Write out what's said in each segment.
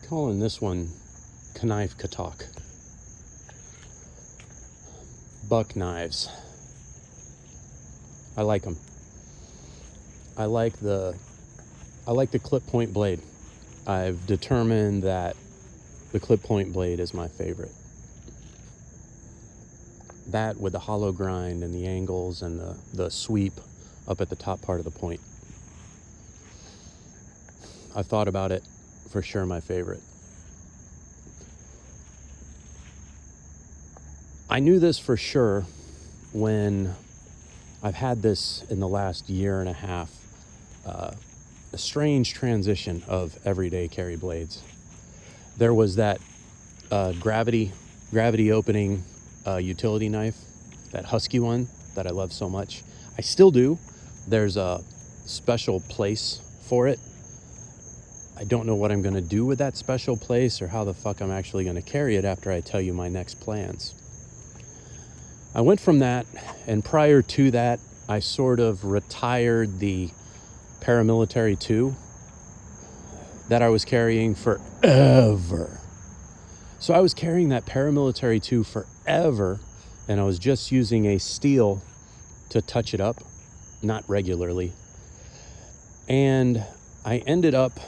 Calling this one Knife Katak. Buck knives. I like them. I like the clip point blade. I've determined that the clip point blade is my favorite. That with the hollow grind and the angles and the sweep up at the top part of the point. I've thought about it, for sure my favorite. I knew this for sure when I've had this in the last year and a half, a strange transition of everyday carry blades. There was that gravity opening utility knife, that Husky one that I love so much. I still do. There's a special place for it. I don't know what I'm going to do with that special place or how the fuck I'm actually going to carry it after I tell you my next plans. I went from that, and prior to that, I sort of retired the Paramilitary 2 that I was carrying forever. So I was carrying that Paramilitary 2 forever, and I was just using a steel to touch it up, not regularly. And I ended up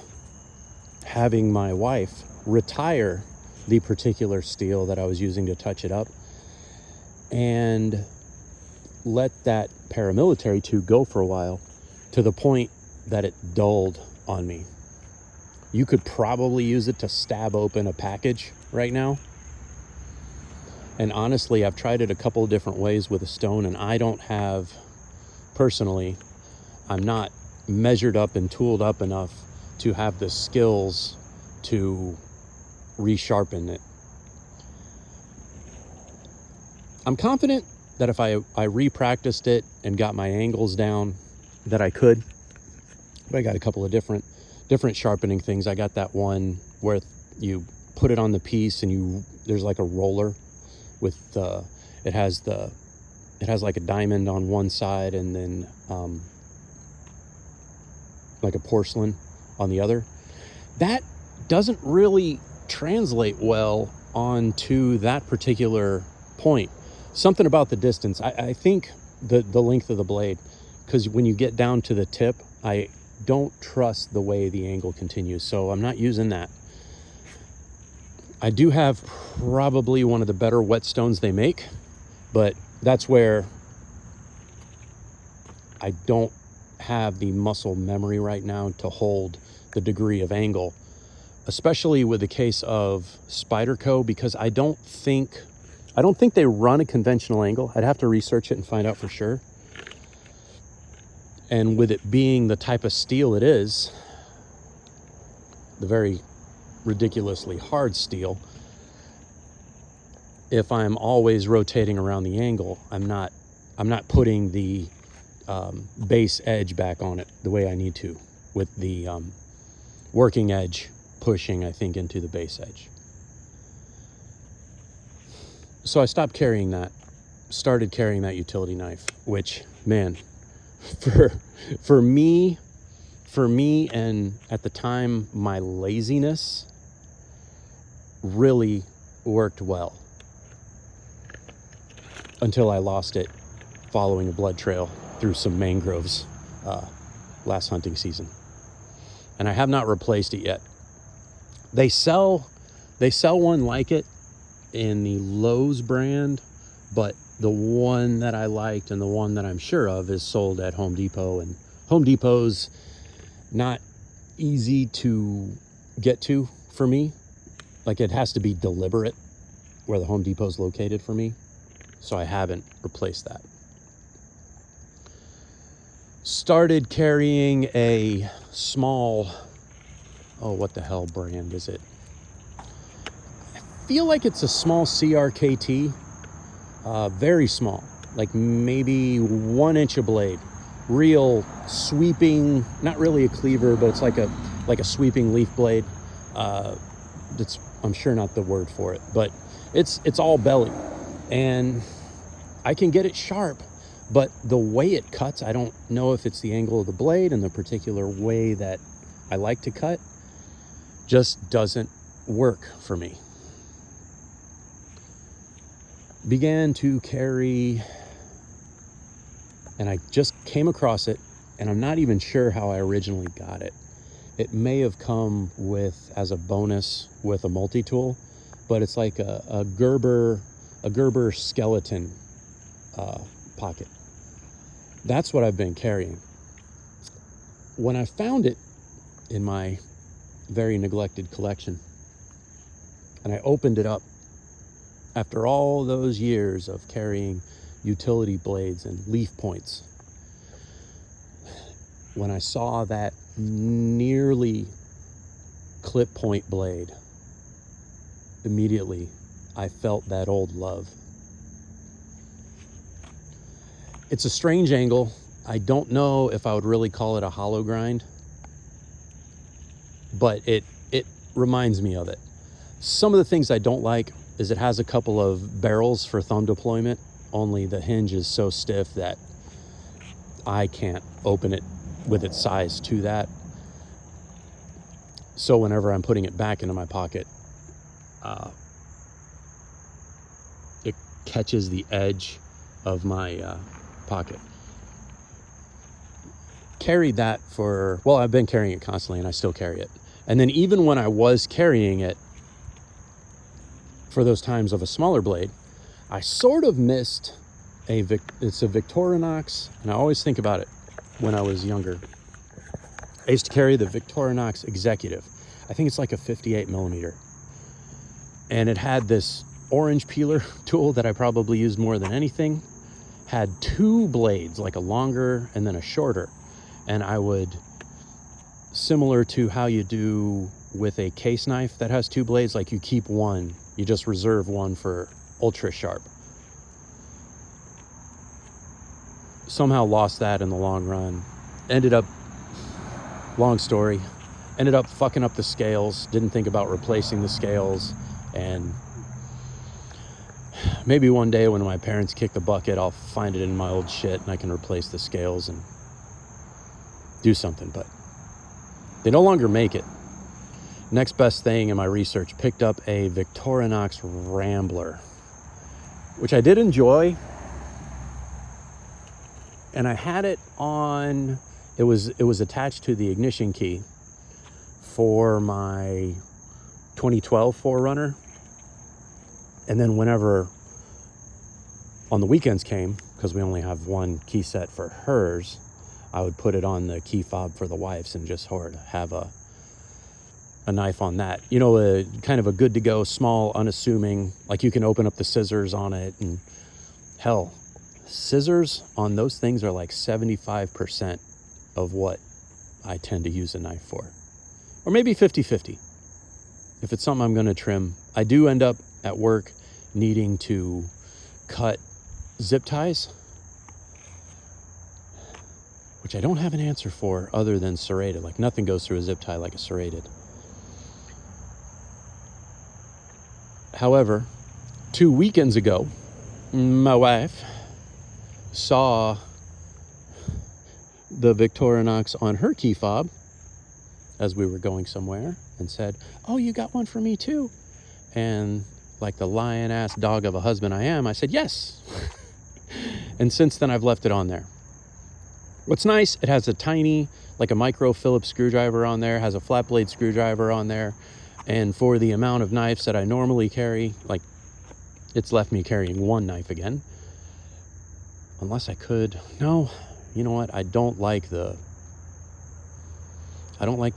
having my wife retire the particular steel that I was using to touch it up and let that Paramilitary 2 go for a while, to the point that it dulled on me. You could probably use it to stab open a package right now. And honestly, I've tried it a couple of different ways with a stone, and I don't have, personally, I'm not measured up and tooled up enough to have the skills to resharpen it. I'm confident that if I re-practiced it and got my angles down, that I could. But I got a couple of different sharpening things. I got that one where you put it on the piece and there's like a roller with it has like a diamond on one side and then like a porcelain on the other. That doesn't really translate well onto that particular point. Something about the distance. I think the length of the blade, because when you get down to the tip, I don't trust the way the angle continues, so I'm not using that. I do have probably one of the better whetstones they make, but that's where I don't have the muscle memory right now to hold the degree of angle, especially with the case of Spyderco, because I don't think they run a conventional angle. I'd have to research it and find out for sure. And with it being the type of steel it is, the very ridiculously hard steel, if I'm always rotating around the angle, I'm not putting the base edge back on it the way I need to, with the working edge pushing, I think, into the base edge. So I stopped carrying that, started carrying that utility knife, which, man, for me, and at the time, my laziness really worked well until I lost it following a blood trail through some mangroves last hunting season. And I have not replaced it yet. They sell one like it in the Lowe's brand, but the one that I liked and the one that I'm sure of is sold at Home Depot, and Home Depot's not easy to get to for me. Like, it has to be deliberate where the Home Depot's located for me, so I haven't replaced that. Started carrying a small, what the hell brand is it? I feel like it's a small CRKT, very small, like maybe 1 inch of blade, real sweeping, not really a cleaver, but it's like a sweeping leaf blade. That's, I'm sure, not the word for it, but it's all belly, and I can get it sharp, but the way it cuts, I don't know if it's the angle of the blade and the particular way that I like to cut, just doesn't work for me. Began to carry, and I just came across it, and I'm not even sure how I originally got it. It may have come as a bonus with a multi-tool, but it's like a Gerber skeleton pocket. That's what I've been carrying. When I found it in my very neglected collection, and I opened it up after all those years of carrying utility blades and leaf points, when I saw that nearly clip point blade, immediately I felt that old love. It's a strange angle. I don't know if I would really call it a hollow grind, but it reminds me of it. Some of the things I don't like is it has a couple of barrels for thumb deployment, only the hinge is so stiff that I can't open it with its size to that. So whenever I'm putting it back into my pocket, it catches the edge of my pocket. Carried that I've been carrying it constantly, and I still carry it. And then even when I was carrying it for those times of a smaller blade, I sort of missed it's a Victorinox, and I always think about it when I was younger. I used to carry the Victorinox Executive. I think it's like a 58 millimeter. And it had this orange peeler tool that I probably used more than anything. Had two blades, like a longer and then a shorter. And I would, similar to how you do with a case knife that has two blades, like you keep one, you just reserve one for ultra sharp. Somehow lost that in the long run. Long story, ended up fucking up the scales, didn't think about replacing the scales, and maybe one day when my parents kick the bucket, I'll find it in my old shit and I can replace the scales and do something, but they no longer make it. Next best thing in my research, picked up a Victorinox Rambler, which I did enjoy. And I had it on, it was attached to the ignition key for my 2012 4Runner. And then whenever on the weekends came, because we only have one key set for hers, I would put it on the key fob for the wife's and just have a knife on that. You know, a kind of a good to go, small, unassuming, like you can open up the scissors on it, and hell, scissors on those things are like 75% of what I tend to use a knife for. Or maybe 50-50. If it's something I'm going to trim, I do end up at work needing to cut zip ties, which I don't have an answer for other than serrated. Like nothing goes through a zip tie like a serrated. However, 2 weekends ago, my wife saw the Victorinox on her key fob as we were going somewhere and said, "Oh, you got one for me too?" And like the lion-ass dog of a husband I am, I said, "Yes." And since then, I've left it on there. What's nice, it has a tiny, like a micro Phillips screwdriver on there, has a flat blade screwdriver on there. And for the amount of knives that I normally carry, like it's left me carrying one knife again. Unless I could, no, you know what? I don't like the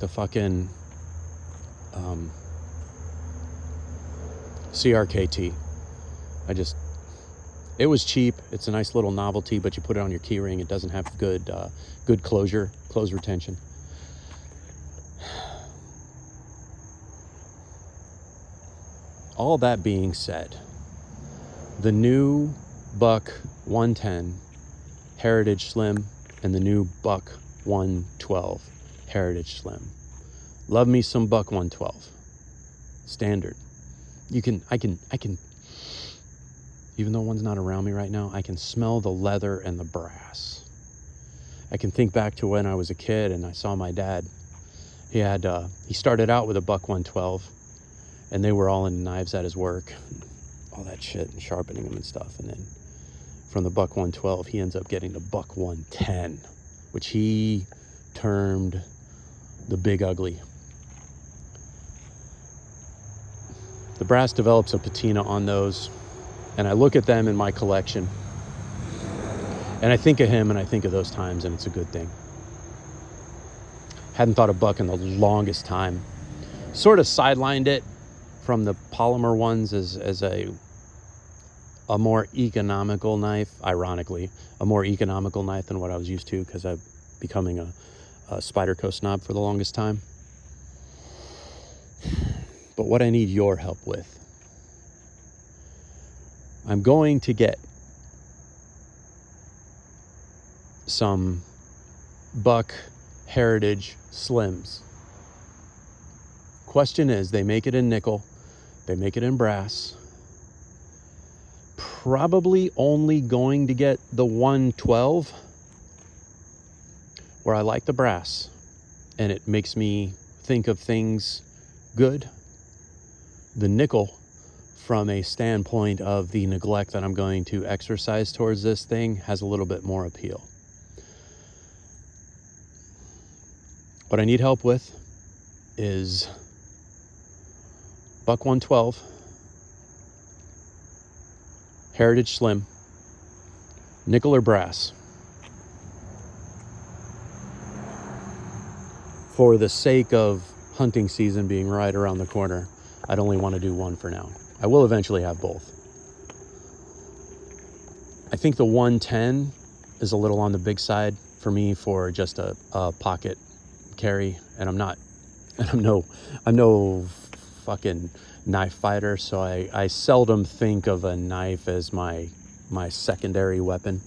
fucking CRKT. It was cheap. It's a nice little novelty, but you put it on your key ring. It doesn't have good close retention. All that being said, the new Buck 110 Heritage Slim and the new Buck 112 Heritage Slim. Love me some Buck 112. Standard. I can, even though one's not around me right now, I can smell the leather and the brass. I can think back to when I was a kid and I saw my dad. He started out with a Buck 112, And they were all in knives at his work, all that shit, and sharpening them and stuff. And then from the buck 112, he ends up getting the buck 110, which he termed the Big Ugly. The brass develops a patina on those, and I look at them in my collection, and I think of him and I think of those times, and it's a good thing. Hadn't thought of buck in the longest time. Sort of sidelined it from the polymer ones as a more economical knife, ironically, a more economical knife than what I was used to, because I'm becoming a Spyderco snob for the longest time. But what I need your help with, I'm going to get some buck heritage slims. Question is, they make it in nickel, they make it in brass. Probably only going to get the 112, where I like the brass and it makes me think of things good. The nickel, from a standpoint of the neglect that I'm going to exercise towards this thing, has a little bit more appeal. What I need help with is buck 112, heritage slim, nickel or brass. For the sake of hunting season being right around the corner, I'd only want to do one for now. I will eventually have both. I think the 110 is a little on the big side for me for just a pocket carry, and I'm no fucking knife fighter, so I seldom think of a knife as my secondary weapon.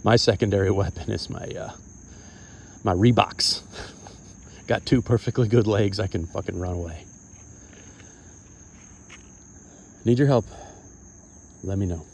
My secondary weapon is my Reeboks. Got two perfectly good legs, I can fucking run away. Need your help. Let me know.